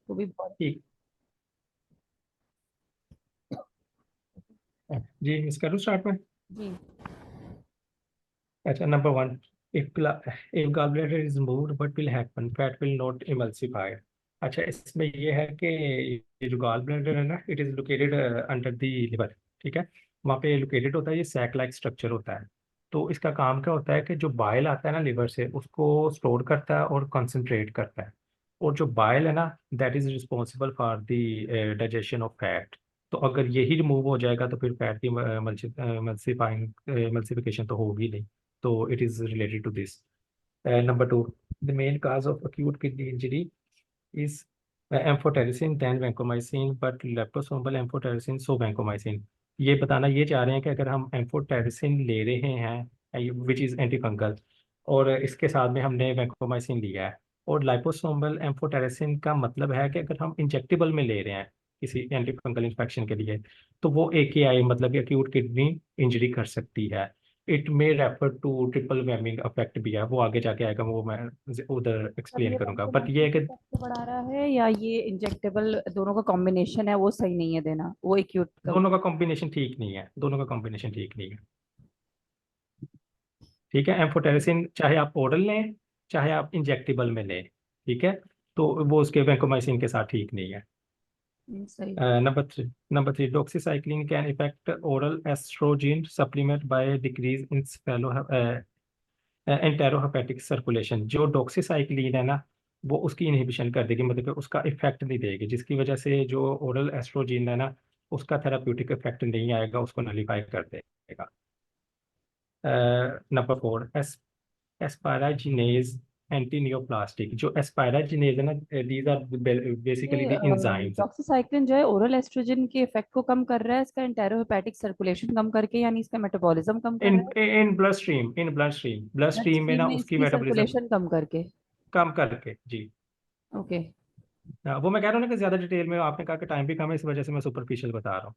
वो भी बहुत। ठीक है जी, मिस करूँ स्टार्ट में। जी। अच्छा, number one, if gallbladder is moved what will happen, fat will not emulsify। अच्छा, इसमें ये है कि ये जो गॉल ब्लैडर है ना, it is located under the liver. ठीक है, वहाँ पे लोकेटेड होता है, ये सैक लाइक स्ट्रक्चर होता है। तो इसका काम क्या होता है कि जो बाइल आता है ना लिवर से, उसको स्टोर करता है और कंसंट्रेट करता है। और जो बाइल है ना, that is responsible for the digestion of fat. तो अगर यही रिमूव हो जाएगा तो फिर फैट की मल्सीफिकेशन तो होगी नहीं। So it is related to this. Number two, the main cause of acute kidney injury is amphotericin, then vancomycin, but liposomal amphotericin, so vancomycin। ये बताना ये चाह रहे हैं कि अगर हम एम्फोटेरिसिन ले रहे हैं विच इज़ एंटीफंगल, और इसके साथ में हमने वैंकोमाइसिन लिया है, और लाइपोसोमल एम्फोटेरिसिन का मतलब है कि अगर हम इंजेक्टेबल में ले रहे हैं किसी एंटीफंगल इन्फेक्शन के लिए, तो वो AKI मतलब एक्यूट किडनी इंजरी कर सकती है। It may refer to triple warming affect भी है, वो आगे जाके आएगा, वो मैं उधर पर एक्सप्लेन ये करूंगा, बट ये वैंकोमाइसिन है कि सबसे बढ़ा रहा है या ये इंजेक्टेबल दोनों का कॉम्बिनेशन है वो सही नहीं है देना, वो एक्यूट का। दोनों का कॉम्बिनेशन ठीक नहीं है, दोनों का कॉम्बिनेशन ठीक नहीं है। ठीक है, एम्फोटेरिसिन चाहे आप ओरल लें चाहे आप इंजेक्टेबल में लें, ठीक है, तो वो उसके वैंकोमाइसिन के साथ ठीक नहीं है। सही। Number three, doxycycline can effect oral oestrogen supplement by decrease in enterohepatic circulation. जो डॉक्सीसाइक्लिन है ना, वो उसकी इनहिबिशन कर देगी, मतलब कि उसका इफेक्ट नहीं देगी, जिसकी वजह से जो ओरल एस्ट्रोजन है ना, उसका थेराप्यूटिक इफेक्ट नहीं आएगा, उसको नलीफाई कर देगा। Number four, asparaginase antineoplastic. जो एस्पाराजिनेज है ना, दीज आर बेसिकली ये द एंजाइम्स। डॉक्सीसाइक्लिन जो है ओरल एस्ट्रोजन के इफेक्ट को कम कर रहा है, इसका एंटेरोहेपेटिक सर्कुलेशन कम करके, यानी इसका मेटाबॉलिज्म कम कर इन रहा है। इन ब्लड स्ट्रीम में स्ट्रीम ना में उसकी इसकी मेटाबॉलिज्म सर्कुलेशन कम करके। कम करके जी। ओके। हाँ, वो मैं कह रहा हूँ ना कि ज्यादा डिटेल में, आपने कहा कि टाइम भी कम है, इस वजह से मैं सुपरफिशियल बता रहा हूँ।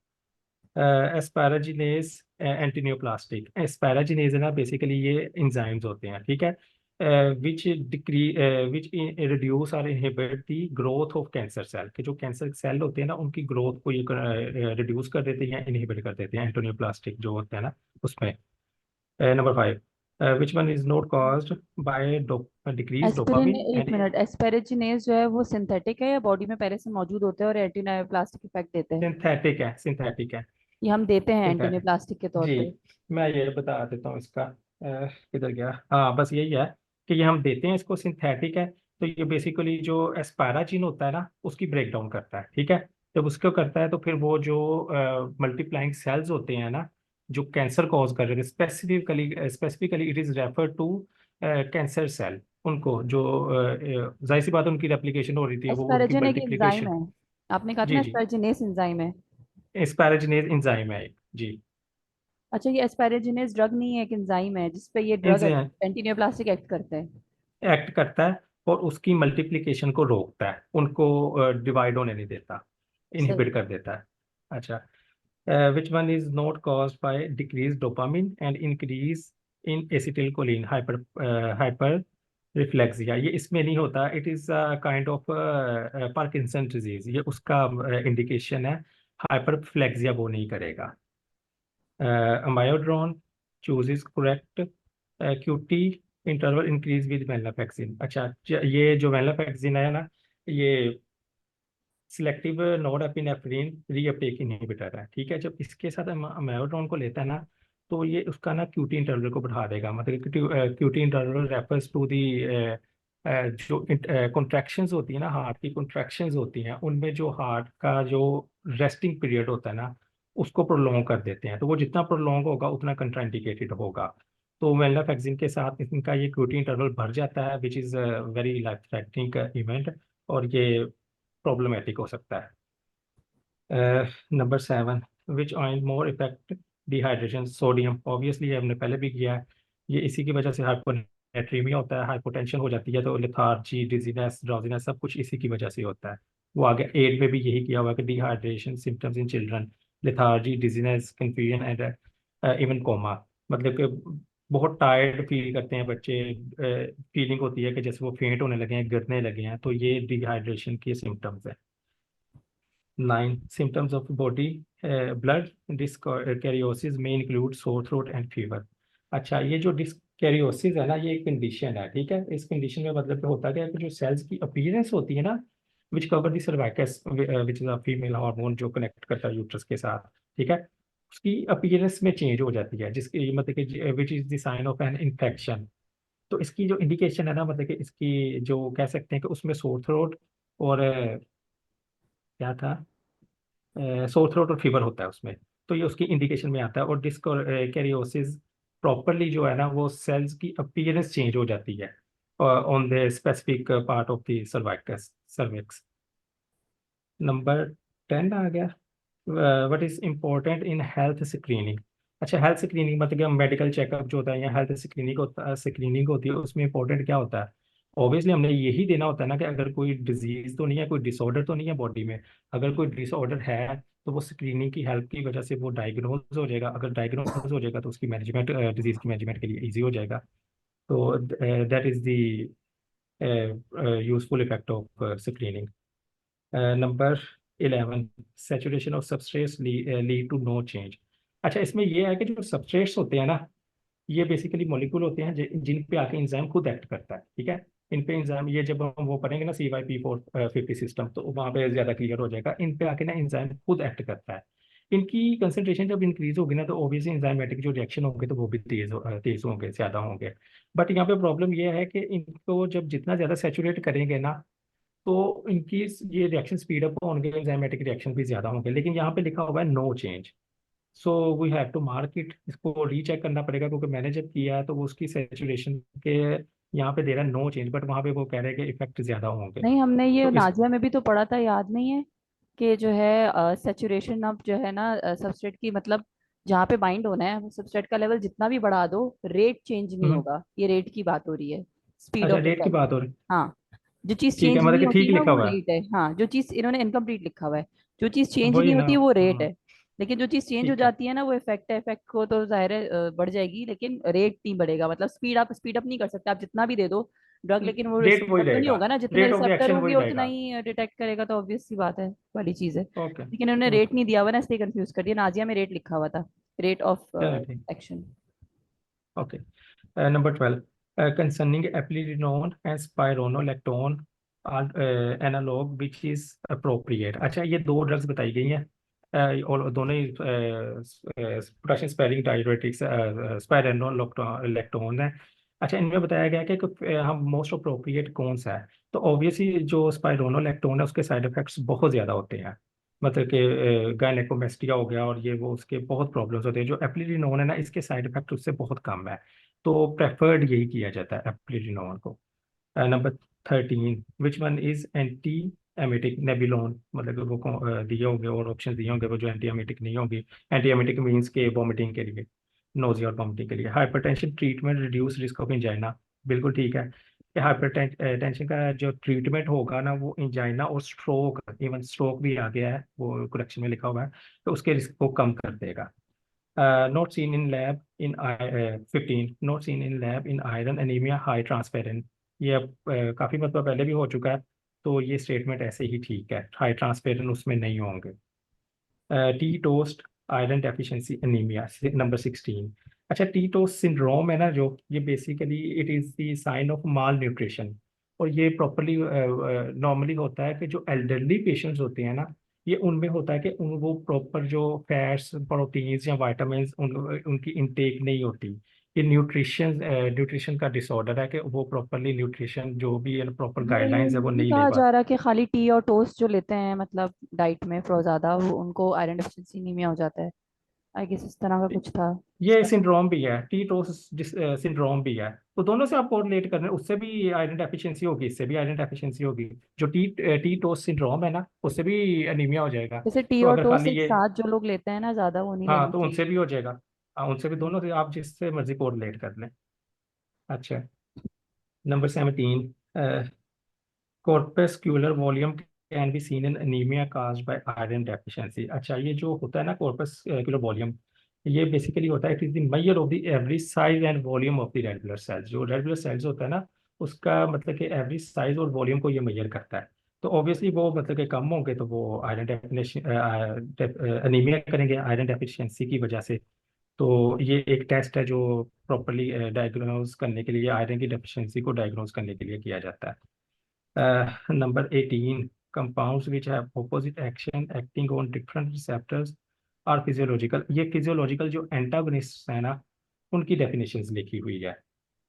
एस्पैराजिनेस एंटीनियोप्लास्टिक, एस्पैराजिनेस है ना, बेसिकली ये एंजाइम्स होते हैं, ठीक है, विच रिड्यूस और inhibit the growth of cancer cell, के जो कैंसर सेल होते हैं ना, उनकी ग्रोथ को ये रिड्यूस कर देते हैं, इनहिबिट कर देते हैं, एंटीनियोप्लास्टिक जो होते हैं ना उसमें। Number five, which one is not caused by decrease aspirin, dopamine एक एंड। मिनट, एस्पेरेजिनेस जो है वो सिंथेटिक है या बॉडी में पहले से मौजूद होते हैं और एंटीनायोप्लास्टिक इफेक्ट देते हैं? सिंथेटिक है। ये हम देते हैं सिंथेटिक एंटीनायोप्लास्टिक के तौर जी, पे? मैं ये बता देता हूँ इसका। किधर गया, हाँ बस यही है कि ये हम देते हैं, इसको सिंथेटिक है। तो ये बेसिकली जो एस्पाराजिन होता है ना, उसकी ब्रेक डाउन करता है, ठीक है। जब उसको करता है तो फिर वो जो मल्टीप्लाइंग सेल्स होते हैं ना, जो कैंसर कॉज कर रहे थे, specifically specifically it is refer to cancer cell, उनको जो जाहिर सी बात है, उनकी रेप्लिकेशन हो रही थी, वो उनकी एस्पेरेजिन एक एंजाइम मल्टीप्लिकेशन। है, आपने कहा था ना जी जी, एस्पेरेजिनेस एंजाइम है। एस्पैराजिनेज इंजाइम है एक जी। अच्छा, ये एस्पेरेजिनेस ड्रग नहीं है, एक एंजाइम है जिसपे ये ड्रग इनसे एंटीनायोप्लास्टिक एक्ट करते हैं। एक्ट करता है और उसकी मल्टीप्लिकेशन को रोकता है, उनको डिवाइड होने नहीं देता, सही। इनहिबिट कर देता है। अच्छा, which one is not caused by decrease dopamine and increase in acetylcholine hyper hyper reflexia. ये इसमें नहीं होता, it is kind of Parkinson disease, ये उसका इंडिकेशन है। हाइपरफ्लेक्सिया वो नहीं करेगा। Amiodarone chooses correct QT interval increase with venlafaxine. अच्छा, ये जो वेनलाफैक्सिन है ना, ये selective norepinephrine reuptake inhibitor है, ठीक है। जब इसके साथ अमायोड्रोन को लेता है ना, तो ये उसका ना QT इंटरवल को बढ़ा देगा, मतलब QT interval refers to the जो कॉन्ट्रैक्शंस होती है ना, हार्ट की कॉन्ट्रैक्शंस होती हैं, उनमें जो हार्ट का जो रेस्टिंग पीरियड होता है ना, उसको प्रोलॉन्ग कर देते हैं, तो वो जितना प्रोलॉन्ग होगा उतना कंट्राइंडिकेटेड होगा। तो वेनलाफैक्सिन के साथ इनका ये QT इंटरवल भर जाता है, which is very life threatening event, और ये प्रॉब्लमेटिक हो सकता है। नंबर सेवन, विच ऑयल मोर इफेक्ट डिहाइड्रेशन, सोडियम, ऑब्वियसली ये हमने पहले भी किया है। ये इसी की वजह से हाइपोनेट्रीमिया होता है, हाइपोटेंशन हो जाती है, तो लेथार्जी डिजीनेस ड्राउजीनेस सब कुछ इसी की वजह से होता है। वो आगे एड में भी यही किया हुआ है कि dehydration symptoms in children, lethargy dizziness confusion and even coma, मतलब कि बहुत टायर्ड फील करते हैं बच्चे, फीलिंग होती है कि जैसे वो फेंट होने लगे हैं, गिरने लगे हैं, तो ये डिहाइड्रेशन के सिम्टम्स हैं। 9 symptoms of body blood dyskaryosis may include sore throat and fever। अच्छा, ये जो डिस्कैरियोसिस है ना, ये एक कंडीशन है, ठीक है। इस कंडीशन में मतलब क्या होता है कि जो सेल्स की अपीयरेंस होती है ना, which cover the cervix, which is a female hormone जो कनेक्ट करता है यूट्रस के साथ, ठीक है, उसकी अपीयरेंस में चेंज हो जाती है, जिसकी मतलब कि which is the sign of an infection. तो इसकी जो इंडिकेशन है ना, मतलब कि इसकी जो कह सकते हैं कि उसमें सोर थ्रोट और क्या था, सोर थ्रोट और फीवर होता है उसमें। तो ये उसकी इंडिकेशन में आता है। और डिस्कैरियोसिस प्रॉपरली जो है ना, वो सेल्स की अपीयरेंस चेंज हो जाती है on the specific part of the cervix cervix. Number 10 आ गया, what is important in health screening. अच्छा, हेल्थ स्क्रीनिंग मतलब कि मेडिकल चेकअप जो होता है या हेल्थ स्क्रीनिंग होती है, उसमें इंपॉर्टेंट क्या होता है। ऑब्वियसली हमने यही देना होता है ना कि अगर कोई डिजीज तो नहीं है, कोई डिसऑर्डर तो नहीं है बॉडी में। अगर कोई डिसऑर्डर है तो वो स्क्रीनिंग की हेल्प की वजह से वो डायग्नोज हो जाएगा। अगर डायग्नोज हो जाएगा तो उसकी मैनेजमेंट, डिजीज की मैनेजमेंट के लिए ईजी हो जाएगा। तो that is the useful effect of screening. Number 11, saturation of substrates lead to no change. अच्छा, इसमें ये है कि जो सबस्ट्रेट्स होते हैं ना, ये बेसिकली मॉलिक्यूल होते हैं जिन पे आके इंजाइम खुद एक्ट करता है, ठीक है। इन पे इंजाइम, ये जब हम वो पढ़ेंगे ना CYP450 सिस्टम, तो वहाँ पे ज़्यादा क्लियर हो जाएगा। इन पे आके ना इंजाइम खुद एक्ट करता है। इनकी कंसंट्रेशन जब इंक्रीज होगी ना, तो ऑब्वियसली इंजाइमेटिक जो रिएक्शन होंगे तो वो भी तेज होंगे, ज़्यादा होंगे। बट यहाँ पे प्रॉब्लम ये है कि इनको जब जितना ज़्यादा सेचुरेट करेंगे ना, तो इनकी ये रिएक्शन स्पीड अप होंगे, एंजाइमेटिक रिएक्शन भी ज्यादा होंगे। लेकिन यहाँ पे लिखा हुआ है no change, so we have to mark it. इसको रीचेक करना पड़ेगा, क्योंकि मैंने जब किया है तो वो उसकी सेचुरेशन के यहाँ पे दे रहा है नो चेंज, बट वहाँ पे वो कह रहे हैं कि इफेक्ट ज्यादा होंगे। नहीं, हमने ये तो इस नाजिया में भी तो पढ़ा था, याद नहीं है कि जो है सेचुरेशन अब जो है ना सबस्ट्रेट की, मतलब जहाँ पे बाइंड होना है वो सबस्ट्रेट का लेवल जितना भी बढ़ा दो, रेट चेंज नहीं हम्म, होगा। ये रेट की बात हो रही है, स्पीड अच्छा, ऑफ रेट की इफेक्ट। बात हो रही। हाँ, जो चीज ठीक है, चेंज मतलब नहीं कि होती ठीक ना लिखा वो हुआ है। रेट है। हाँ, जो चीज इन्होंने इनकम्प्लीट लिखा हुआ है, जो चीज चेंज वही नहीं ना। होती वो रेट है। लेकिन जो चीज चेंज हो ठीक है। जाती है ना वो इफेक्ट है। इफेक्ट को तो जाहिर है बढ़ जाएगी, लेकिन रेट नहीं बढ़ेगा। मतलब स्पीड अप नहीं कर सकते आप जितना भी दे दो ड्रग, लेकिन वो रेट स्पीड वही अप तो नहीं रहेगा, होगा ना। जितने रेट ऑफ रिसेप्टर रिएक्शन होंगे वही उतना रहेगा। ही डिटेक्ट करेगा, तो ऑब्वियस सी बात है, वाली चीज है। ओके। लेकिन उन्होंने रेट ओके, नहीं दिया हुआ ना, इसलिए कंफ्यूज कर दिया। नाजिया में रेट लिखा हुआ था, रेट ऑफ चलो ठीक। Action. Okay, number 12, concerning eplerenone and spironolactone analog which is appropriate। अच्छा, ये दो ड्रग्स बताई गई हैं, और दोनों ही पोटेशियम स्पेयरिंग डाययूरेटिक्स, स्पाइरोनोलैक्टोन है। अच्छा, इनमें बताया गया है कि हम मोस्ट अप्रोप्रिएट कौन सा है। तो ऑब्वियसली जो स्पाइरोनोलैक्टोन है उसके साइड इफेक्ट्स बहुत ज़्यादा होते हैं, मतलब कि गायनेकोमेस्टिया हो गया और ये वो, उसके बहुत प्रॉब्लम्स होते हैं। जो एप्लिरिनोन है ना, इसके साइड इफेक्ट उससे बहुत कम है। तो प्रेफर्ड यही किया जाता है एप्लिरिनोन को। Number 13, which one is anti emetic nabilone, मतलब कि वो दिए होंगे और ऑप्शन दिए होंगे वो जो एंटी एमेटिक नहीं होंगी। एंटी एमेटिक मीन्स के वॉमिटिंग के लिए, नोजिया और वॉमिटिंग के लिए। Hypertension treatment reduce risk of angina, बिल्कुल ठीक है। हाइपरटेंशन का जो ट्रीटमेंट होगा ना, वो इंजाइना और स्ट्रोक, इवन स्ट्रोक भी आ गया है, वो करेक्शन में लिखा हुआ है, तो उसके रिस्क को कम कर देगा। Not seen in lab in 15, not seen in lab in iron anaemia high transparent. ये अब काफ़ी मतलब पहले भी हो चुका है, तो ये स्टेटमेंट ऐसे ही ठीक है, हाई ट्रांसपेरेंट उसमें नहीं होंगे। Tea toast iron deficiency anaemia, number 16। अच्छा, टी टोस्ट सिंड्रोम है ना, जो ये basically it is the sign of malnutrition. और ये प्रॉपरली नॉर्मली होता है कि जो एल्डरली पेशेंट्स होते हैं ना, ये उनमें होता है कि वो प्रॉपर जो फैट्स, प्रोटीन्स या वाइटामिन उनकी इनटेक नहीं होती। ये न्यूट्रिशन का डिसऑर्डर है कि वो प्रॉपरली न्यूट्रिशन जो भी प्रॉपर ये गाइडलाइंस है वो नहीं नहीं ले कहा जा पाते। रहा कि खाली टी और टोस्ट जो लेते हैं, मतलब डाइट में फ्रो ज्यादा, वो उनको आयरन डेफिशिएंसी नीमिया हो जाता है। आई गेस इस तरह का कुछ था ये उसका। सिंड्रोम भी है, टीटोस सिंड्रोम भी है। तो दोनों से आप कोरिलेट कर रहे हैं, उससे भी आयरन डेफिशिएंसी होगी, इससे भी आयरन डेफिशिएंसी होगी। जो टीटोस सिंड्रोम है ना, उससे भी अनीमिया हो जाएगा। जैसे टी तो और अगर टोस्ट खाली एक ये, साथ जो लोग लेते हैं ना ज्यादा, वो नहीं हाँ, लेना तो उनसे चाहिए। भी हो जाएगा। हाँ, उनसे भी, दोनों से आप जिससे मर्जी कोरिलेट कर लें। अच्छा, number 17, corpuscular volume can be seen in anaemia caused by iron deficiency. अच्छा, ये जो होता है ना कॉर्पस्क्यूलर वॉल्यूम, ये बेसिकली होता है, it is the measure of the average size and volume of the red blood cells. जो रेड ब्लड सेल्स होता है ना, उसका मतलब कि एवरेज साइज और वॉल्यूम को ये मेजर करता है। तो ऑब्वियसली वो मतलब कि कम होंगे तो वो आयरन डेफिनेशन अनीमिया करेंगे आयरन डेफिशिएंसी की वजह से। तो ये एक टेस्ट है जो प्रॉपरली डायग्नोज करने के लिए, आयरन की डेफिशिएंसी को डायग्नोज करने के लिए किया जाता है। Number 18, compounds which have opposite action acting on different receptors are physiological. ये फिजियोलॉजिकल जो एंटागोनिस्ट है ना, उनकी डेफिनेशंस लिखी हुई है।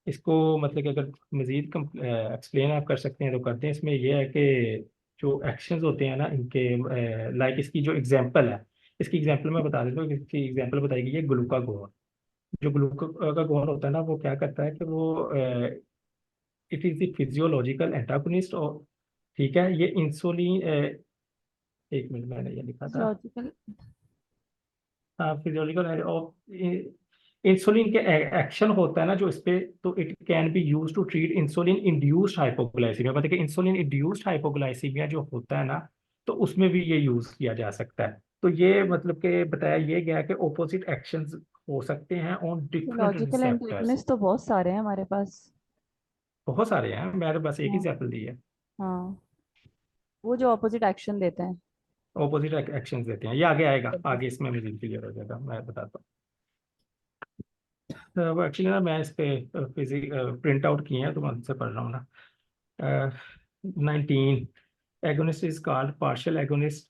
इसको मतलब कि अगर मजीद एक्सप्लेन आप कर सकते हैं तो करते हैं। इसमें यह है कि जो एक्शंस होते हैं ना इनके, लाइक इसकी जो एग्जांपल है, इसकी एग्जांपल मैं बता देता हूँ। इसकी एग्जांपल बताएगी ये ग्लूकागोन। जो ग्लूकागोन होता है ना, वो क्या करता है कि वो it is the physiological antagonist. और ठीक है, ये इंसुलिन, एक मिनट मैंने ये लिखा था। फिजियोलॉजिकल। हाँ, फिजियोलॉजिकल है। और इंसुलिन के एक्शन होता है ना जो इस पे, तो it can be use to treat insulin induced hypoglycaemia. मतलब कि इंसुलिन इंड्यूस्ड हाइपोग्लाइसीमिया जो होता है ना, तो उसमें भी ये यूज किया जा सकता है। तो ये मतलब कि बताया ये गया कि ऑपोजिट एक्शंस हो सकते हैं on different physiological receptors. Antagonist तो बहुत सारे हैं हमारे पास। बहुत सारे हैं, मैंने बस एक ही हाँ। एग्जाम्पल दी है। हाँ, वो जो ऑपोजिट एक्शन देते हैं। ऑपोजिट एक्शंस देते हैं, ये आगे आएगा, आगे इसमें मुझे क्लियर हो जाएगा, मैं बताता हूँ। वो एक्चुअली ना मैं इस पे फिजिक प्रिंट आउट किए हैं तो मैं उनसे पढ़ रहा हूँ ना। 19, agonist is called partial agonist.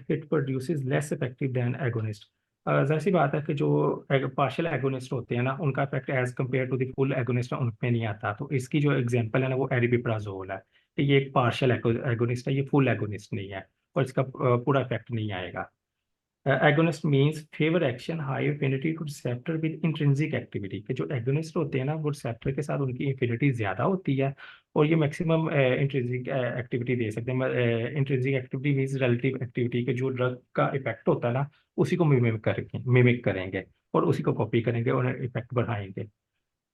It produces less effective than agonist. जाहिर सी बात है कि जो पार्शियल एगोनिस्ट होते हैं ना, उनका effect as compare to the full agonist उनमें नहीं आता। तो इसकी जो एग्जांपल है ना, वो एरिबिप्राजोल है। तो ये एक पार्शियल एगोनिस्ट है, ये फुल एगोनिस्ट नहीं है, और इसका पूरा इफेक्ट नहीं आएगा। Agonist means favour action high affinity to receptor with intrinsic activity. के जो एगोनिस्ट होते हैं ना, वो रिसेप्टर के साथ उनकी एफिनिटी ज्यादा होती है, और ये मैक्सिमम इंट्रिंसिक एक्टिविटी दे सकते हैं। Intrinsic activity means relative activity के जो ड्रग का इफेक्ट होता है ना, उसी को मिमिक करेंगे और उसी को कॉपी करेंगे और इफेक्ट बढ़ाएंगे।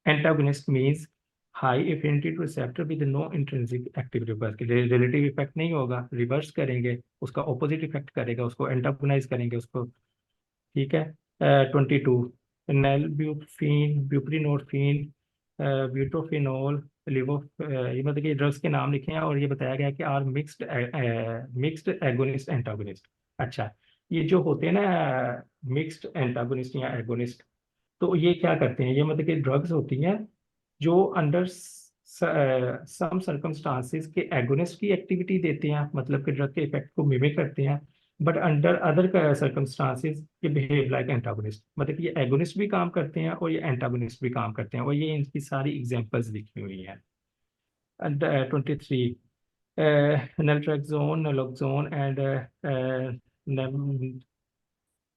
Antagonist means high affinity to receptor with no intrinsic activity. बस रिलेटिव इफेक्ट नहीं होगा, रिवर्स करेंगे, उसका ऑपोजिट इफेक्ट करेगा, उसको एंटागोनाइज करेंगे उसको। ठीक है। 22, नेलब्यूफिन, ब्यूप्रीनोरफिन, ब्यूटोफिनोल, लिवो, ये मतलब कि ड्रग्स के नाम लिखे हैं, और ये बताया गया कि आर मिक्स्ड एगोनिस्ट एंटागोनिस्ट। अच्छा, ये जो होते हैं ना मिक्स्ड एंटागोनिस्ट या एगोनिस्ट, तो ये क्या करते हैं, ये मतलब कि ड्रग्स होती हैं जो अंडर सम सर्कमस्टांसिस के एगोनिस्ट की एक्टिविटी देते हैं, मतलब कि ड्रग के इफेक्ट को मिमिक करते हैं। बट अंडर अदर सर्कमस्टांसिस ये बिहेव लाइक एंटागोनिस्ट। मतलब कि ये एगोनिस्ट भी काम करते हैं और ये एंटागोनिस्ट भी काम करते हैं, और ये इनकी सारी एग्जांपल्स लिखी हुई हैं। 23, नलट्रेक्सोन, नलोक्सोन एंड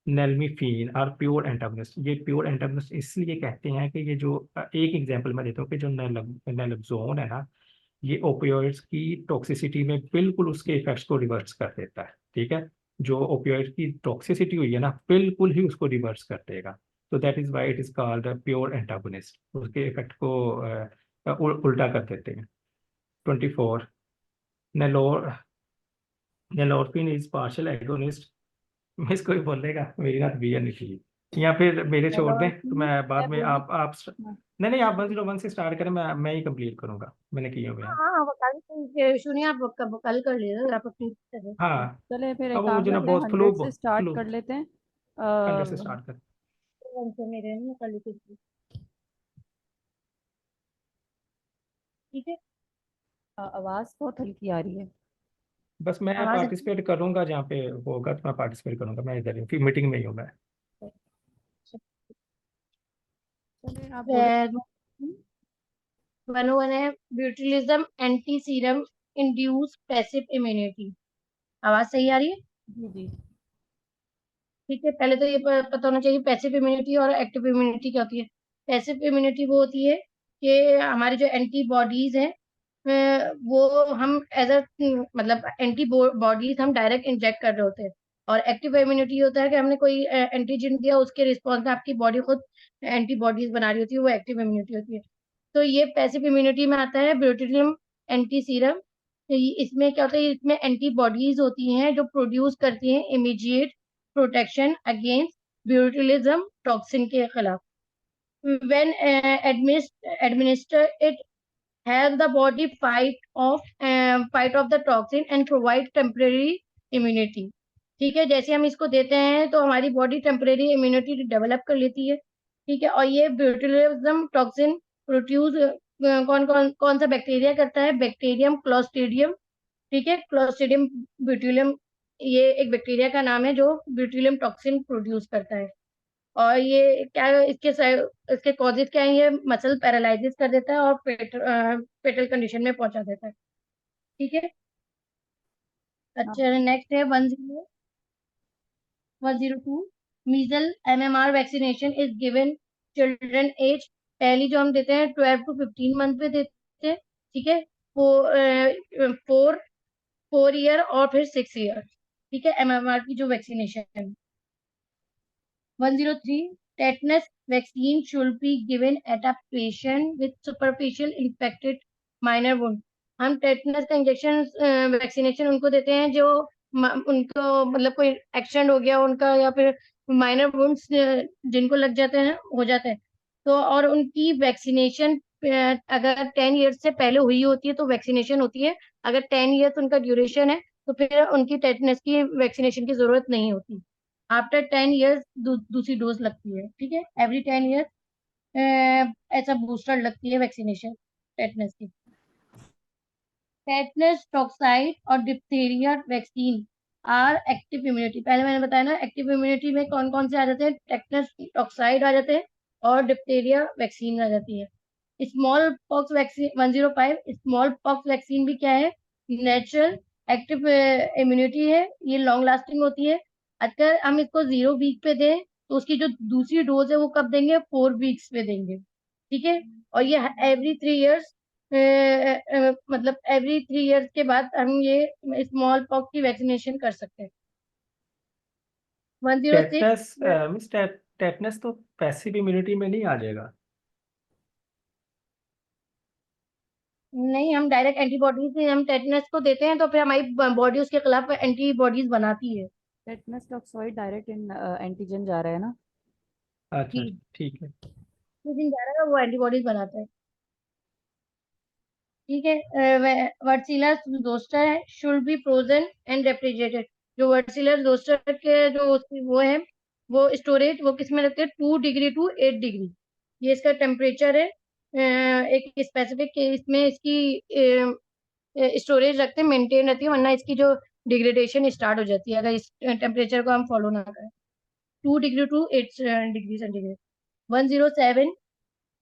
नेल्मीफिन आर प्योर एंटागोनिस्ट। ये प्योर एंटागोनिस्ट इसलिए कहते हैं कि ये जो एक एग्जांपल मैं देता हूँ कि जो नेलोक्सोन है ना, ये ओपियोइड्स की टॉक्सिसिटी में बिल्कुल उसके इफेक्ट्स को रिवर्स कर देता है। ठीक है, जो ओपियोइड की टॉक्सिसिटी हुई है ना, बिल्कुल ही उसको रिवर्स कर देगा। तो that is why it is called pure antagonist. उसके इफेक्ट को उल्टा कर देते हैं। 24, नेलोर नेलोरफिन इज पार्शियल एगोनिस्ट। इसको ही बोलेगा, मेरी ना तबीयत नहीं ठीक, या फिर मेरे छोड़ दें तो नेलोरफिन, मैं बाद मैं में बोल आप हाँ, नहीं नहीं, आप 101 से स्टार्ट करें, मैं ही कंप्लीट करूंगा, मैंने किए हुए हाँ हैं। हाँ, वो कल सुनिए, आप कब कल कर लीजिए, आप अपनी तरह से। हाँ, चले फिर एक अब वो काम मुझे ना करते हैं, बहुत फ्लू 100 से स्टार्ट फ्लू कर लेते हैं। 100 से स्टार्ट कर। वन से मेरे में कर लीजिए, ठीक है। आवाज बहुत हल्की आ रही है। बस मैं आवाज पार्टिसिपेट करूंगा जहाँ पे होगा, तो मैं पार्टिसिपेट करूंगा, मैं इधर ही मीटिंग में ही हूँ मैं। चलिए आप बोले। 101 है, botulism anti serum induce passive immunity. आवाज सही आ रही है? जी जी। ठीक है, पहले तो ये पता होना चाहिए पैसिव इम्यूनिटी और एक्टिव इम्यूनिटी क्या होती है। पैसिव इम्यूनिटी वो होती है कि हमारे जो एंटीबॉडीज हैं, वो हम एज अ मतलब एंटीबॉडीज हम डायरेक्ट इंजेक्ट कर रहे होते हैं। और एक्टिव इम्यूनिटी होता है कि हमने कोई एंटीजन दिया, उसके रिस्पॉन्स में आपकी बॉडी खुद एंटीबॉडीज बना रही होती है, वो एक्टिव इम्यूनिटी होती है। तो ये पैसिव इम्यूनिटी में आता है ब्यूटिलियम एंटी सीरम। इसमें क्या होता है, इसमें एंटीबॉडीज होती हैं जो प्रोड्यूस करती हैं इमीडिएट प्रोटेक्शन अगेंस्ट ब्यूटिलिज्म टॉक्सिन के खिलाफ। when administer it help the body fight off the toxin and provide temporary immunity। ठीक है, जैसे हम इसको देते हैं तो हमारी बॉडी टेम्परेरी इम्यूनिटी डेवलप कर लेती है। ठीक है, और ये ब्यूटिलिज्म टॉक्सिन प्रोड्यूस कौन कौन कौन सा बैक्टीरिया करता है? Bacterium clostridium. ठीक है, क्लोस्ट्रीडियम ब्यूटिलियम, ये एक बैक्टीरिया का नाम है जो ब्यूटिलियम टॉक्सिन प्रोड्यूस करता है। और ये क्या है, इसके कॉजेज क्या है? ये मसल पैरालाइजिस कर देता है और फेटल कंडीशन में पहुंचा देता है। ठीक है, हाँ। अच्छा नेक्स्ट है 102 measles MMR vaccination is given children age. पहली जो हम देते हैं 12 to 15 मंथ पे देते हैं। ठीक है, 4 ईयर और फिर 6 ईयर। ठीक है, MMR की जो वैक्सीनेशन है। 103 tetanus vaccine should be given at a patient with superficial infected minor wound। हम टेटनस का इंजेक्शन वैक्सीनेशन उनको देते हैं जो उनको मतलब कोई एक्सीडेंट हो गया उनका, या फिर माइनर वुंड्स जिनको लग जाते हैं, हो जाते हैं। तो और उनकी वैक्सीनेशन अगर 10 ईयर्स से पहले हुई होती है तो वैक्सीनेशन होती है। अगर 10 ईयर्स उनका ड्यूरेशन है तो फिर उनकी टेटनस की वैक्सीनेशन की जरूरत नहीं होती। आफ्टर 10 ईयर्स दूसरी डोज लगती है। ठीक है, एवरी 10 ईयर्स ऐसा बूस्टर लगती है वैक्सीनेशन टेटनस की। टेटनस टॉक्साइड और diphtheria vaccine are active immunity. पहले मैंने बताया ना, एक्टिव इम्यूनिटी में कौन कौन से आ जाते हैं? टेटनस टॉक्साइड आ जाते हैं और डिप्थीरिया वैक्सीन आ जाती है। Small pox vaccine 105, small pox vaccine भी क्या है? नेचुरल एक्टिव इम्यूनिटी है, ये लॉन्ग लास्टिंग होती है। अगर हम इसको 0 वीक पे दें तो उसकी जो दूसरी डोज है वो कब देंगे? 4 वीक्स पे देंगे। ठीक है, और ये एवरी 3 ईयर्स, मतलब एवरी 3 ईयर्स के बाद हम ये स्मॉल पॉक्स की वैक्सीनेशन कर सकते हैं। 106 टेटनस मिस टेटनस तो पैसिव इम्यूनिटी में नहीं आ जाएगा? नहीं, हम डायरेक्ट एंटीबॉडीज से हम टेटनस को देते हैं तो फिर हमारी बॉडी उसके खिलाफ एंटीबॉडीज बनाती है। टेटनस टॉक्सॉइड डायरेक्ट इन एंटीजन जा रहा है ना। अच्छा जी, ठीक है। जो दिन जा रहा है वो एंटीबॉडीज बनाता है। ठीक है, वर्सीलर जोस्टर है should be frozen and refrigerated. जो वर्सीलर जोस्टर के जो वो है, वो स्टोरेज वो किस में रखते हैं? 2 डिग्री to 8 डिग्री, ये इसका टेम्परेचर है। एक स्पेसिफिक इसमें इसकी स्टोरेज रखते हैं, मेंटेन रहती है, वरना इसकी जो डिग्रेडेशन स्टार्ट हो जाती है अगर इस टेम्परेचर को हम फॉलो ना करें। 2 degree to 8 degree centigrade. 107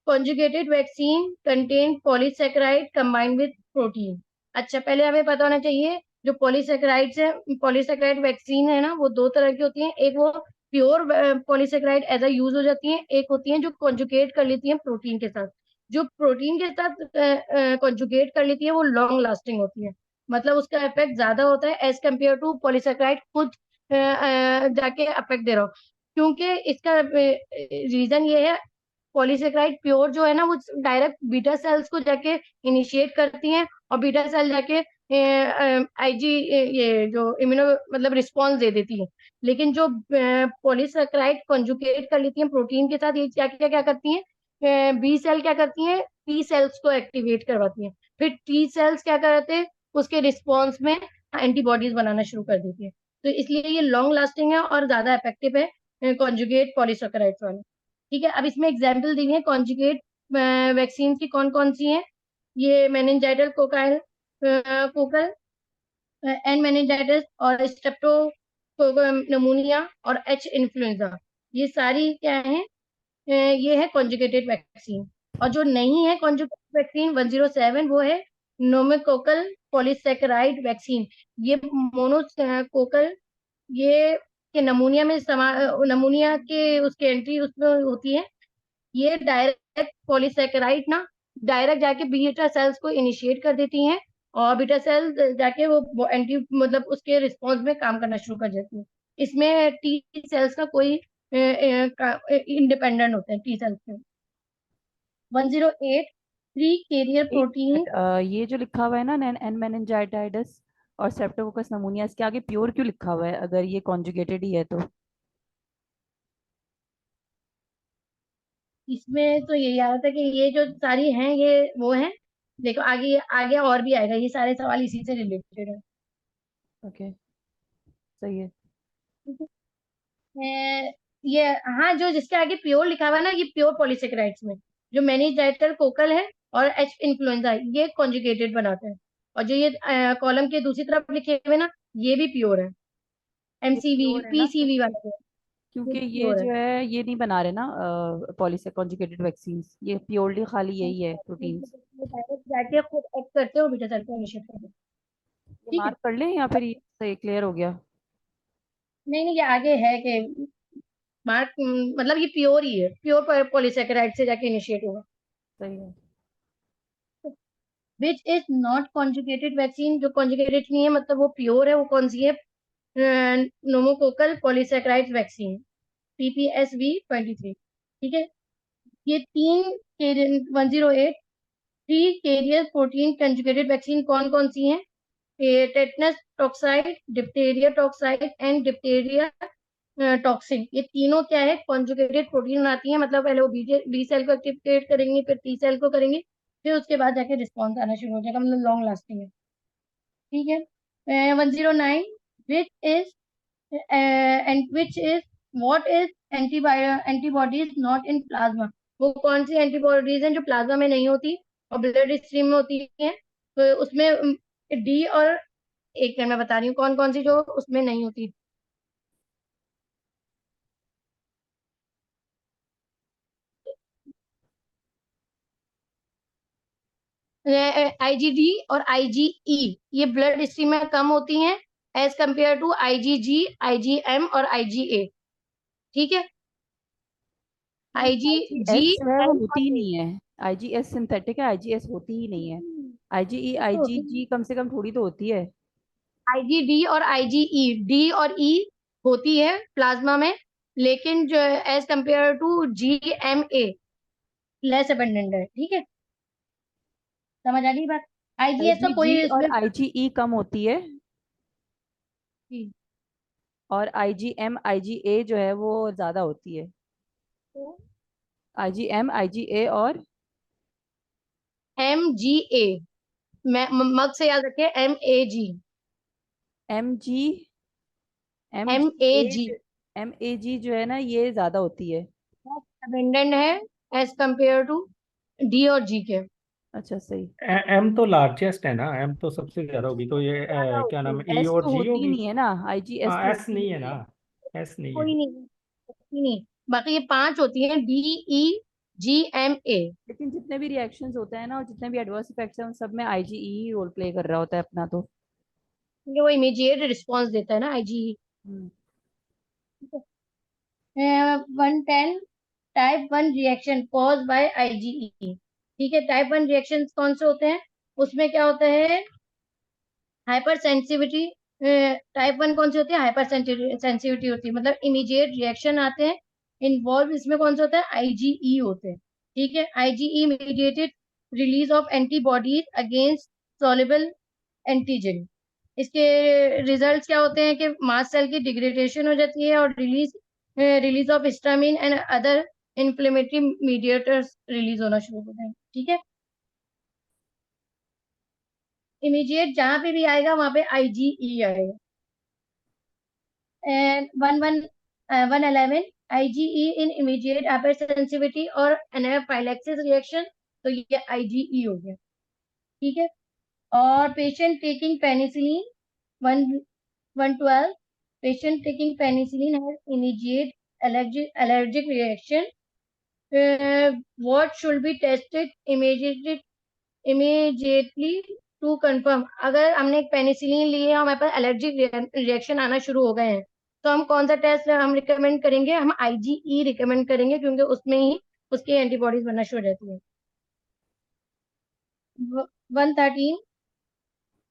conjugated vaccine contain polysaccharide combined with protein। अच्छा, पहले हमें पता होना चाहिए जो पॉलीसेक्राइड्स है, पॉलीसेक्राइड वैक्सीन है ना, वो दो तरह की होती हैं। एक वो pure polysaccharide as a use हो जाती हैं, एक होती हैं जो कॉन्जुगेट कर लेती हैं प्रोटीन के साथ। जो प्रोटीन के साथ कॉन्जुगेट कर लेती है वो लॉन्ग लास्टिंग होती है, मतलब उसका इफेक्ट ज्यादा होता है एज कम्पेयर टू पॉलीसेक्राइड खुद जाके इफेक्ट दे रहा हो। क्योंकि इसका रीजन ये है, पॉलीसेक्राइड प्योर जो है ना वो डायरेक्ट बीटा सेल्स को जाके इनिशिएट करती हैं और बीटा सेल जाके आईजी ये जो इम्यूनो मतलब रिस्पॉन्स दे देती है। लेकिन जो पॉलीसेक्राइड कॉन्जुगेट कर लेती हैं प्रोटीन के साथ, ये क्या क्या क्या करती हैं? बी सेल क्या करती हैं? टी सेल्स को एक्टिवेट करवाती हैं। फिर टी सेल्स क्या करते हैं? उसके रिस्पॉन्स में एंटीबॉडीज बनाना शुरू कर देती है। तो इसलिए ये लॉन्ग लास्टिंग है और ज्यादा इफेक्टिव है कॉन्जुगेट पॉलीसेक्राइड्स वाले। ठीक है, अब इसमें एग्जाम्पल दी है कॉन्जुगेट वैक्सीन की कौन कौन सी हैं। ये मेनिंजाइटल कोकाइल कोकल एंड मेनिंजाइटिस और स्ट्रेप्टो नमूनिया और एच इन्फ्लुएंजा, ये सारी क्या है? ये है कॉन्जुगेटेड वैक्सीन। और जो नहीं है कॉन्जुगेटेड वैक्सीन 107, वो है नोमोकोकल पॉलीसेकेराइड वैक्सीन। ये मोनोकोकल, ये के नमूनिया में नमूनिया के उसके एंट्री उसमें होती है। ये डायरेक्ट पॉलीसेकेराइड ना डायरेक्ट जाके बीटा सेल्स को इनिशिएट कर देती हैं और बीटा सेल जाके वो एंटी मतलब उसके रिस्पॉन्स में काम करना शुरू कर देती है। इसमें टी सेल्स का कोई इंडिपेंडेंट होते हैं टी सेल्स में। 108 प्री कैरियर एक प्रोटीन। मिनट, ये जो लिखा हुआ है ना एन मेनिंजाइटिस और स्ट्रेप्टोकोकस नमूनिया, इसके आगे प्योर क्यों लिखा हुआ है अगर ये कॉन्जुगेटेड ही है तो? इसमें तो यही आ रहा था कि ये जो सारी हैं ये वो हैं। देखो आगे आगे और भी आएगा, ये सारे सवाल इसी से रिलेटेड है। ओके, सही है। ठीक है। ये हाँ, जो जिसके आगे प्योर लिखा हुआ है ना, ये प्योर पॉलीसेकेराइड्स में जो मेनिंजाइटल कोकल है और एच इन्फ्लुएंजा ये कॉन्जुगेटेड बनाते हैं। और जो ये कॉलम के दूसरी तरफ लिखे हुए ना, ये भी प्योर है। ये एमसीवी प्योर है ना, पीसीवी वाला जो है, ये क्योंकि भी ये प्योर है। जो है ये नहीं बना रहे ना पॉलीसे कॉन्जुगेटेड वैक्सीन, ये प्योरली खाली यही है प्रोटीन्स। डायरेक्ट जाके खुद एक्ट करते हो बीटा सेल को इनिशिएट करते हो। ये ठीक है। मार्क कर लें या फिर ये सही क्लियर हो गया? नहीं नहीं, ये आगे है कि मार्क, मतलब ये प्योर ही है, प्योर पॉलीसेकेराइड से जाके इनिशिएट होगा। सही है। Which is not conjugated vaccine, जो कॉन्जुगेटेड नहीं है मतलब वो प्योर है, वो कौन सी है? नोमोकोकल पॉलीसेकेराइड वैक्सीन, PPSV23। ठीक है। ये 108 three carrier protein conjugated vaccine कौन कौन सी हैं? Tetanus toxoid, diphtheria toxoid and diphtheria toxin, ये तीनों क्या है? कॉन्जुगेटेड प्रोटीन बनाती हैं। मतलब पहले वो बी सेल को एक्टिवेट करेंगे, फिर टी सेल को करेंगे, फिर उसके बाद जाके रिस्पॉन्स आना शुरू हो जाएगा, मतलब लॉन्ग लास्टिंग है। ठीक है। 109, which is and which is what is antibodies not in plasma, वो कौन सी एंटीबॉडीज हैं जो प्लाज्मा में नहीं होती और ब्लड स्ट्रीम में होती हैं? तो उसमें डी और, एक मैं बता रही हूँ कौन कौन सी जो उसमें नहीं होती। आईजीडी और आईजीई ये ब्लड स्ट्रीम में कम होती हैं as compare to IgG, IgM और आईजीए। ठीक है। आईजीजी आईजीएस जो है वो एम होती और ही ए। नहीं है। आईजीएस सिंथेटिक है, आईजीएस होती ही नहीं है। आईजीई ये तो होती है। आईजीजी कम से कम थोड़ी तो होती है। आईजीडी और आईजीई, डी और ई होती है प्लाज्मा में, लेकिन जो as compare to GMA less abundant है। ठीक है। समझ आ गई बात? आईजीएस का आईजीजी कोई और उसमें आईजीई कम होती है, और आईजीएम आईजीए जो है वो ज्यादा होती है। आईजीएम आईजीए और एम जी ए, मग से याद रखिए, MAG, एमजी एम एमजी ए ए जी जो एमएजी जो है ना ये ज्यादा होती है। अबेंडेंट है एज कंपेयर टू डी और जी के। अच्छा, सही। एम तो लार्जेस्ट है ना, एम तो सबसे ज्यादा होगी, तो ये ज्यादा क्या होती नाम है। है, ई एस और तो जी होती ही होगी। नहीं है ना, आईजीएस तो हाँ एस होती ही नहीं है नहीं ना, है। एस नहीं है। कोई नहीं, कोई नहीं। बाकी ये पांच होती हैं, DEGMA। लेकिन जितने भी रिएक्शंस होते हैं ना और जितने भी एडवर्स इफेक्ट्स हैं उन सब में आईजीई रोल प्ले कर रहा होता है अपना तो। क्योंकि वो इमीडिएट रिस्पॉन्स देता है ना, IgE। Hmm. 110, type 1 reaction cause by IgE। ठीक है। टाइप 1 रिएक्शन कौन से होते हैं? उसमें क्या होता है? Hyper sensitivity. टाइप 1 कौन सी होती है? हाइपर सेंसिटिविटी होती है, मतलब इमीडिएट रिएक्शन आते हैं। इन्वॉल्व इसमें कौन सा होता है? IgE होते हैं। ठीक है। IgE mediated release of antibodies against soluble antigen. इसके रिजल्ट्स क्या होते हैं कि मास्ट सेल की डिग्रेडेशन हो जाती है और release of histamine and other inflammatory mediators release होना शुरू होते हैं। ठीक है। इमीडिएट जहां पे भी आएगा वहां पे IgE आएगा। And 111, IgE in immediate hypersensitivity और एनाफाइलैक्सिस रिएक्शन, तो ये IgE हो गया। ठीक है। और patient taking penicillin, 112, patient taking penicillin has immediate allergic reaction. What should be tested immediately to confirm? अगर हमने एक पेनिसिलिन ली है, हमारे पास एलर्जिक रिएक्शन आना शुरू हो गए हैं, तो हम कौन सा टेस्ट हम रिकमेंड करेंगे? हम IgE रिकमेंड करेंगे, क्योंकि उसमें ही उसकी एंटीबॉडीज बनना शुरू हो जाती है। 113,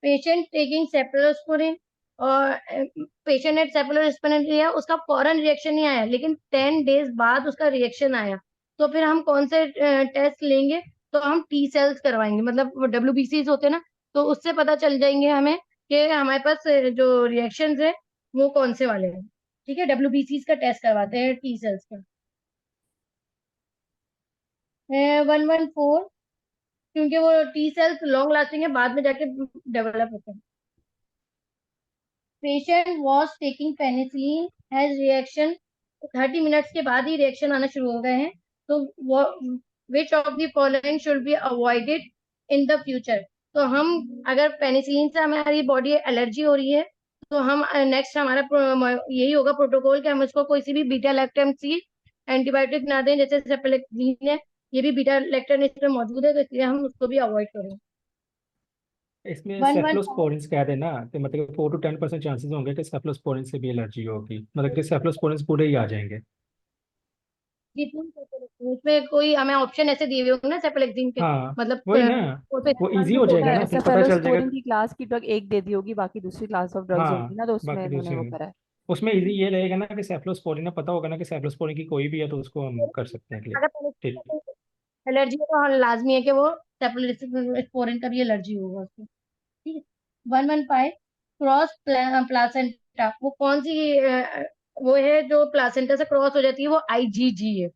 पेशेंट टेकिंग सेफलोस्पोरिन, और पेशेंट ने सेफलोस्पोरिन लिया, उसका फौरन रिएक्शन नहीं आया, लेकिन 10 डेज बाद उसका रिएक्शन आया, तो फिर हम कौन से टेस्ट लेंगे? तो हम टी सेल्स करवाएंगे, मतलब वो WBCs होते हैं ना, तो उससे पता चल जाएंगे हमें कि हमारे पास जो रिएक्शंस है वो कौन से वाले हैं। ठीक है। WBCs का टेस्ट करवाते हैं टी सेल्स का। 114, क्योंकि वो टी सेल्स लॉन्ग लास्टिंग है, बाद में जाके डेवलप होते हैं. Patient was taking penicillin has reaction, 30 minutes के बाद ही रिएक्शन आना शुरू हो गए हैं. तो which of the following should be avoided in the future. तो हम अगर पेनिसिलिन से हमारी बॉडी एलर्जी हो रही है, तो हम नेक्स्ट हमारा यही होगा प्रोटोकॉल कि हम उसको कोई सी भी बीटा लैक्टम सी एंटीबायोटिक ना दें. जैसे सेफलेक्सिन है, ये भी बीटा लैक्टम इसमें मौजूद है, तो इसलिए हम उसको भी अवॉइड करें. इसमें 115 सेफलोस्पोरिन्स कह देना, तो मतलब 4 to 10% चांसेस होंगे कि सेफलोस्पोरिन से भी एलर्जी होगी, मतलब कि सेफलोस्पोरिन्स पूरे ही आ जाएंगे। उसमें कोई हमें ऑप्शन ऐसे दिए हुए होंगे ना सेफलेक्सिन के, हाँ मतलब वही ना, वो तो वो इस्तेमाल इजी में हो होता जाएगा है. ना, फिर पता चल जाएगा। सेफेलोस्पोरिन की क्लास की ड्रग एक दे दी होगी, बाकी दूसरी क्लास ऑफ ड्रग्स होगी हाँ ना, तो उसमें बाकी इन्होंने दूसरे वो में करा है. उसमें इजी ये रहेगा ना कि सेफलोस्पोरिन, ना पता होगा ना कि सेफलोस्पोरिन की कोई भी है तो उसको हम कर सकते हैं क्लिक। अगर ठीक। एलर्जी है तो हाँ, लाजमी है कि वो सेफलोस्पोरिन का भी एलर्जी होगा उसको. ठीक है. 115 क्रॉस प्लासेंटा, वो कौन सी वो है जो प्लासेंटा से क्रॉस हो जाती है, वो आईजीजी है.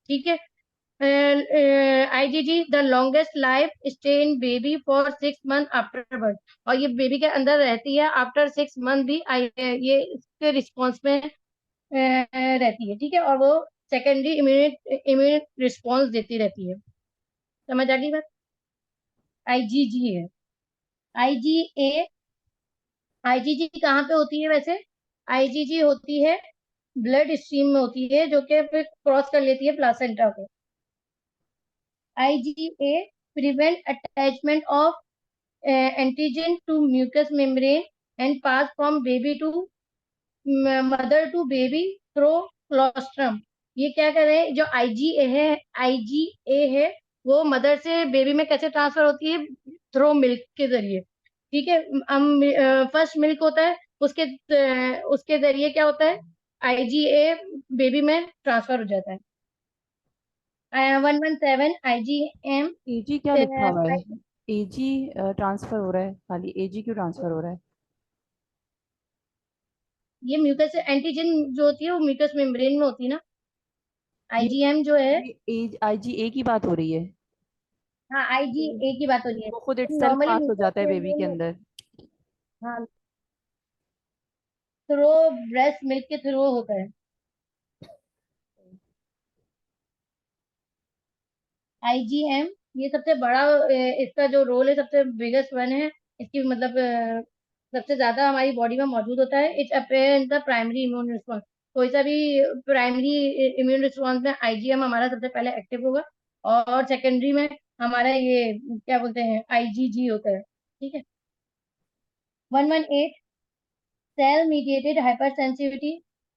ठीक है. IgG the longest life stay in baby for 6 month after birth, और ये बेबी के अंदर रहती है आफ्टर 6 मंथ भी. ये इसके रिस्पॉन्स में रहती है. ठीक है. और वो सेकेंडरी इम्यून रिस्पॉन्स देती रहती है. समझ आ गई बात. आईजीजी है. आईजीए, आईजीजी कहाँ पे होती है वैसे? आईजीजी होती है ब्लड स्ट्रीम में होती है, जो कि फिर क्रॉस कर लेती है प्लासेंटा को. IgA prevent attachment of antigen to mucous membrane and pass from baby to mother to baby through colostrum. ये क्या कर रहे हैं, जो आईजीए है वो मदर से बेबी में कैसे ट्रांसफर होती है? थ्रो मिल्क के जरिए. ठीक है. हम फर्स्ट मिल्क होता है, उसके जरिए क्या होता है, आईजीए बेबी में ट्रांसफर हो जाता है. 117 आईजीएम. एजी क्या लिखा हुआ है? एजी ट्रांसफर हो रहा है, खाली एजी क्यों ट्रांसफर हो रहा है? ये म्यूकस एंटीजन जो होती है वो म्यूकस मेम्ब्रेन में होती है ना. ये आईजीएम जो है, ये एज आईजीए की बात हो रही है. हाँ आईजीए की बात हो रही है. वो खुद इटसेल्फ नॉर्मली पास हो म्यूकस जाता है बेबी मेम्ब्रेन के में, अंदर. हाँ, थ्रो ब्रेस्ट मिल्क के थ्रू होता है. आईजीएम ये सबसे बड़ा इसका जो रोल है, सबसे बिगेस्ट वन है. इसकी मतलब सबसे ज्यादा हमारी बॉडी में मौजूद होता है. It's appear in the primary immune response. कोई सा भी प्राइमरी इम्यून रिस्पॉन्स में आईजीएम हमारा सबसे पहले एक्टिव होगा, और सेकेंडरी में हमारा ये क्या बोलते हैं, आईजीजी होता है. ठीक है. 118 cell mediated hyper sensitivity.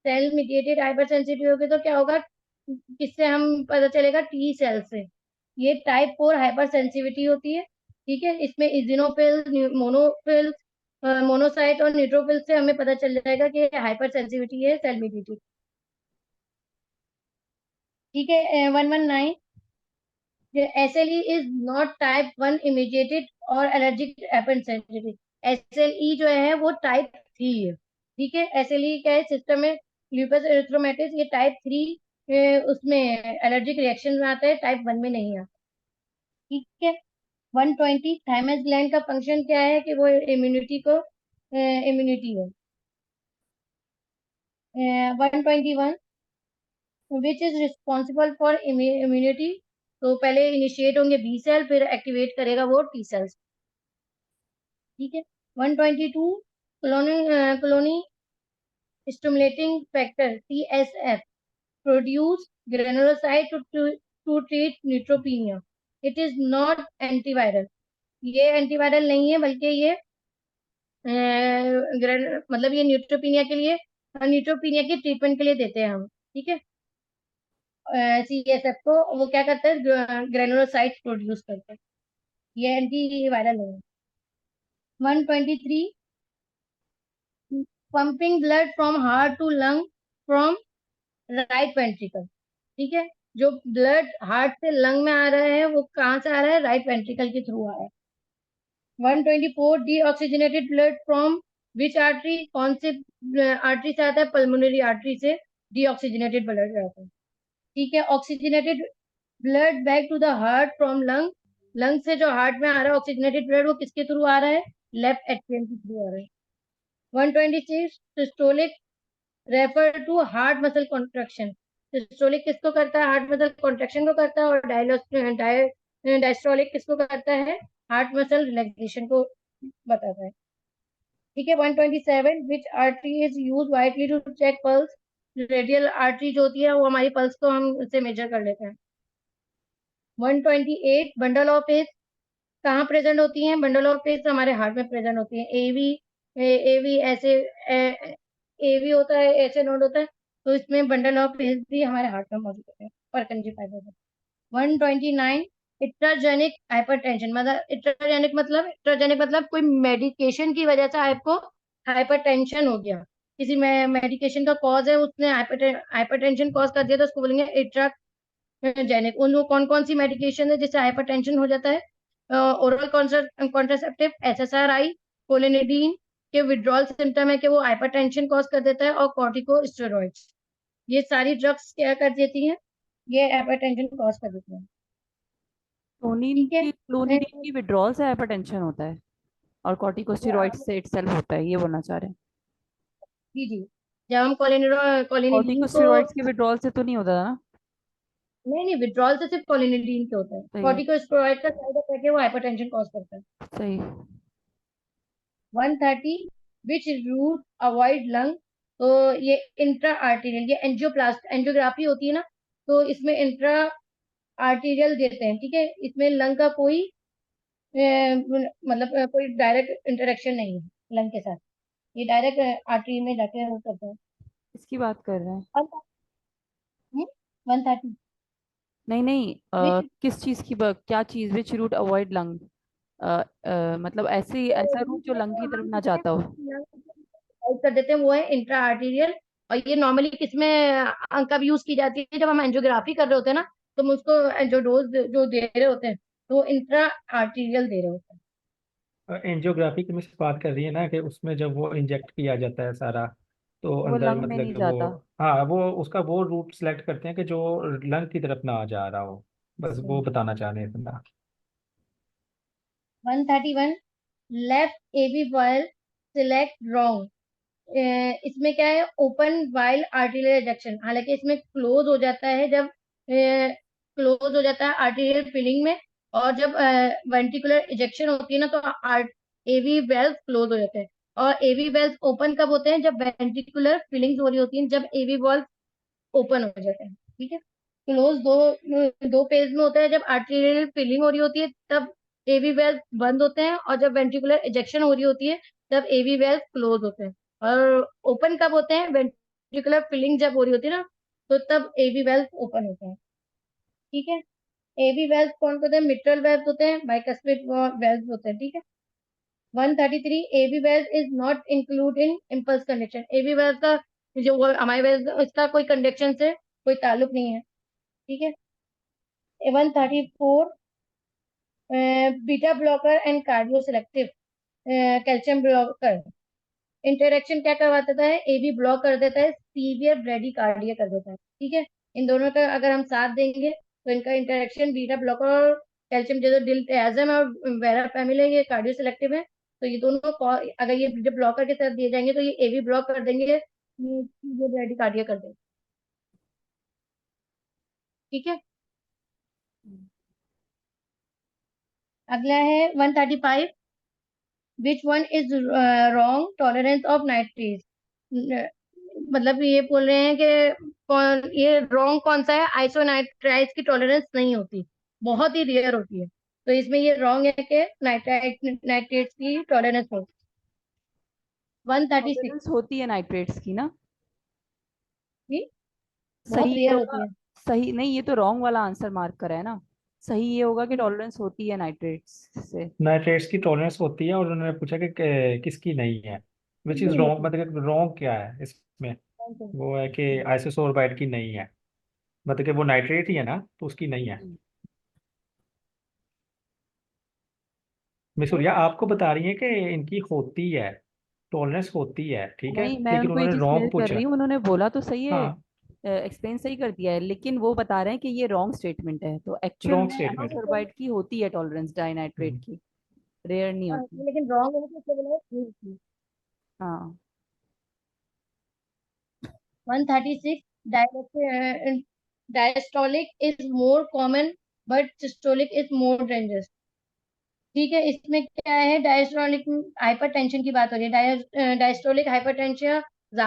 Cell mediated hyper sensitive होगी तो क्या होगा, किससे हम पता चलेगा? टी सेल से. ये टाइप 4 हाइपर सेंसिटिविटी होती है. ठीक है. इसमें इजिनोफिल, मोनोफिल, मोनोसाइट और न्यूट्रोफिल से हमें पता चल जाएगा कि हाइपर सेंसिटिविटी है सेल मीडिएटेड. ठीक है. 119 SLE इज नॉट टाइप 1 इमीडिएटेड और एलर्जिक हाइपरसेंसिटिविटी. SLE जो है वो टाइप 3 है. ठीक है. SLE क्या है, सिस्टम में ल्यूपस एरिथ्रोमाइटिस, ये टाइप 3 उसमें एलर्जिक रिएक्शन में आता है, टाइप 1 में नहीं आता. ठीक है. 120 थाइमस ग्लैंड का फंक्शन क्या है, कि वो इम्यूनिटी है. 121 which is responsible for immunity. तो पहले इनिशिएट होंगे बी सेल, फिर एक्टिवेट करेगा वो टी सेल्स. ठीक है. 122 colony stimulating factor CSF produce granulocyte to treat neutropenia. It is not antiviral. ये एंटीवायरल नहीं है, बल्कि ये मतलब ये न्यूट्रोपीनिया के लिए, न्यूट्रोपीनिया के ट्रीटमेंट के लिए देते हैं हम. ठीक है. CSF को वो क्या करता है, ग्रेनुलोसाइट प्रोड्यूस करता है. ये एंटी वायरल है. 123 pumping blood from heart to lung from right ventricle. ठीक है. जो ब्लड हार्ट से लंग में आ रहा है वो कहाँ से आ रहा है? राइट वेंट्रिकल के थ्रू आ रहा है. 124 deoxygenated blood from which artery, कौन से आर्टरी से आता है? पल्मोनरी आर्टरी से डीऑक्सीजनेटेड ब्लड आता है. ठीक है. Oxygenated blood back to the heart from lung, lung से जो हार्ट में आ रहा है ऑक्सीजनेटेड ब्लड, वो किसके थ्रू आ रहा है? लेफ्ट एट्रियम के थ्रू आ रहा है। 126 systolic refer to heart muscle contraction. Systolic किसको करता है? हार्ट मसल कॉन्ट्रैक्शन को करता है। और डायस्टोलिक किसको करता है? हार्ट मसल रिलैक्सेशन को बताता है। ठीक है। 127 which artery is use widely to check pulse. Radial artery जो होती है वो हमारी पल्स को हम उससे मेजर कर लेते हैं। 128 बंडल ऑफ एज कहाँ प्रेजेंट होती हैं? बंडल ऑफ एज हमारे हार्ट में प्रेजेंट होती है। एवी एवी ऐसे एवी होता है, ऐसे नोड होता है, तो इसमें बंडल ऑफ एज भी हमारे हार्ट में मौजूद होते हैं परकंजी फाइबर। 129 इट्राजेनिक हाइपरटेंशन, इट्राजेनिक मतलब कोई मेडिकेशन की वजह से आपको हाइपरटेंशन हो गया। किसी में मेडिकेशन का कॉज है, उसने हाइपरटेंशन कॉज कर दिया, तो उसको बोलेंगे इट्राजेनिक। उन कौन कौन सी मेडिकेशन है जिससे हाइपरटेंशन हो जाता है? ओरल कॉन्ट्रासेप्टिव, एसएसआरआई, कोलिनिडीन के विड्रॉल सिम्टम है कि वो हाइपरटेंशन कॉज कर देता है, और कॉर्टिकोस्टेरॉइड्स, ये सारी ड्रग्स क्या कर देती हैं? ये हाइपरटेंशन कॉज कर देती हैं। ठीक है। क्लोनिडीन की विड्रॉल से हाइपरटेंशन होता है और कॉर्टिकोस्टेरॉइड से इटसेल्फ होता है, ये बोलना चाह रहे हैं? जी जी। जब हम कोलिनिडीन को, कॉर्टिकोस्टेरॉइड्स के विड्रॉल से तो नहीं होता ना? नहीं नहीं, विड्रॉल तो सिर्फ कोलिनिडीन से होता है। सही है। कॉर्टिकोस्टेरॉइड का साइड इफेक्ट है वो हाइपरटेंशन कॉज करता है। सही। 130 विच रूट अवॉइड लंग, तो ये इंट्रा आर्टीरियल, ये एंजियोग्राफी होती है ना, तो इसमें इंट्रा आर्टीरियल देते हैं। ठीक है। इसमें लंग का कोई मतलब कोई डायरेक्ट इंटरेक्शन नहीं है लंग के साथ, ये डायरेक्ट आर्टरी में जाके वो करते हैं। इसकी बात कर रहे हैं? 130 नहीं नहीं, विच, किस चीज की क्या चीज? Which route avoid lung? मतलब ऐसे ऐसा रूट जो लंग की तरफ ना जाता हो। कर देते हैं, वो है इंट्रा आर्टीरियल। और ये नॉर्मली किसमें कब यूज की जाती है? जब हम एंजियोग्राफी कर रहे होते हैं ना, तो हम उसको जो डोज जो दे रहे होते हैं, तो इंट्रा आर्टीरियल दे रहे होते हैं। एंजियोग्राफी की मिस बात कर रही है ना, कि उसमें जब वो इंजेक्ट किया जाता है सारा, तो वो अंदर लंग में मतलब नहीं कि वो, जाता। हाँ, वो उसका वो रूट सेलेक्ट करते हैं कि जो लंग की तरफ ना जा रहा हो, बस वो बताना चाह रहे हैं इतना। 131 लेफ्ट एवी वायल सिलेक्ट रॉन्ग। इसमें क्या है? ओपन वाइल आर्टीरियल रिजेक्शन, हालांकि इसमें क्लोज हो जाता है, जब क्लोज हो जाता है आर्टीरियल फिलिंग में, और जब वेंट्रिकुलर इजेक्शन होती है ना, तो एवी वेल्व क्लोज हो जाते हैं। और एवी वेल्व ओपन कब होते हैं? जब वेंट्रिकुलर फिलिंग्स हो रही होती हैं, जब एवी वेल्व ओपन हो जाते हैं। ठीक है। क्लोज दो फेज में होता है, जब आर्टीरियल फिलिंग हो रही होती है तब एवी वेल्व बंद होते हैं, और जब वेंट्रिकुलर इजेक्शन हो रही होती है तब एवी वेल्व क्लोज होते हैं। और ओपन कब होते हैं? वेंट्रिकुलर फिलिंग जब हो रही होती है ना, तो तब एवी वेल्व ओपन होते हैं। ठीक है। एवी वेल्व कौन होते हैं? मिट्रल वेल्व होते हैं, बाइकस्पिड वेल्व होते हैं। ठीक है। 133 AV valve is not include in impulse conduction. AV valve का जो हमारे वेल्व, इसका कोई कंडक्शन से कोई ताल्लुक नहीं है। ठीक है। 134 beta blocker and cardio selective calcium blocker interaction क्या करवा देता है? एबी ब्लॉक कर देता है, सीवियर ब्रेडी कार्डिया कर देता है। ठीक है। इन दोनों का अगर हम साथ देंगे, तो इनका इंटरेक्शन बीटा ब्लॉकर और कैल्शियम, जैसे डिल्टाजम और वेरापेमिल है, ये कार्डियो सिलेक्टिव है, तो ये दोनों अगर ये बीटा ब्लॉकर के साथ दिए जाएंगे, तो ये एबी ब्लॉक कर देंगे, सीवियर ब्रेडी कार्डिया कर देंगे। ठीक है। अगला है 135 which one is wrong tolerance of nitrates. मतलब ये बोल रहे हैं कि ये रॉन्ग कौन सा है? आइसोनाइट्राइज की टॉलरेंस नहीं होती, बहुत ही रेयर होती है, तो इसमें ये रॉन्ग है कि नाइट्रेट्स की टॉलरेंस होती। 136 टॉलरेंस होती है नाइट्रेट्स की ना? की बहुत सही ये रेयर होगा। होती है। सही नहीं, ये तो रॉन्ग वाला आंसर मार्क करा है ना। सही ये होगा कि टॉलरेंस होती है नाइट्रेट्स से। नाइट्रेट्स की टॉलरेंस होती है, और उन्होंने पूछा कि किसकी नहीं है, विच इज नहीं रॉन्ग, होती। मतलब रॉन्ग क्या है इसमें? वो है कि आइसोसोरबाइड की नहीं है, मतलब कि वो नाइट्रेट ही है ना, तो उसकी नहीं है। हम्म। मिसूरिया आपको बता रही है कि इनकी होती है, टॉलरेंस होती है, ठीक है, नहीं, मैं लेकिन उनको ये उन्होंने चीज क्लियर रॉन्ग कर पूछा। रही हूँ, उन्होंने बोला तो सही है। हाँ, एक्सप्लेन सही कर दिया है, लेकिन वो बता रहे हैं कि ये रॉन्ग स्टेटमेंट है, तो एक्चुअल रॉन्ग में स्टेटमेंट है। एनोसर्बाइट की होती है टॉलरेंस डाइनाइट्रेट हम्म, की, रेयर नहीं होती। लेकिन रॉन्ग है तो इससे बोला है ठीक। हाँ 136 diastolic is more common but systolic is more dangerous। ठीक है, इसमें क्या है, डायस्टोलिक हाइपरटेंशन की बात हो रही है। Diastolic hypertension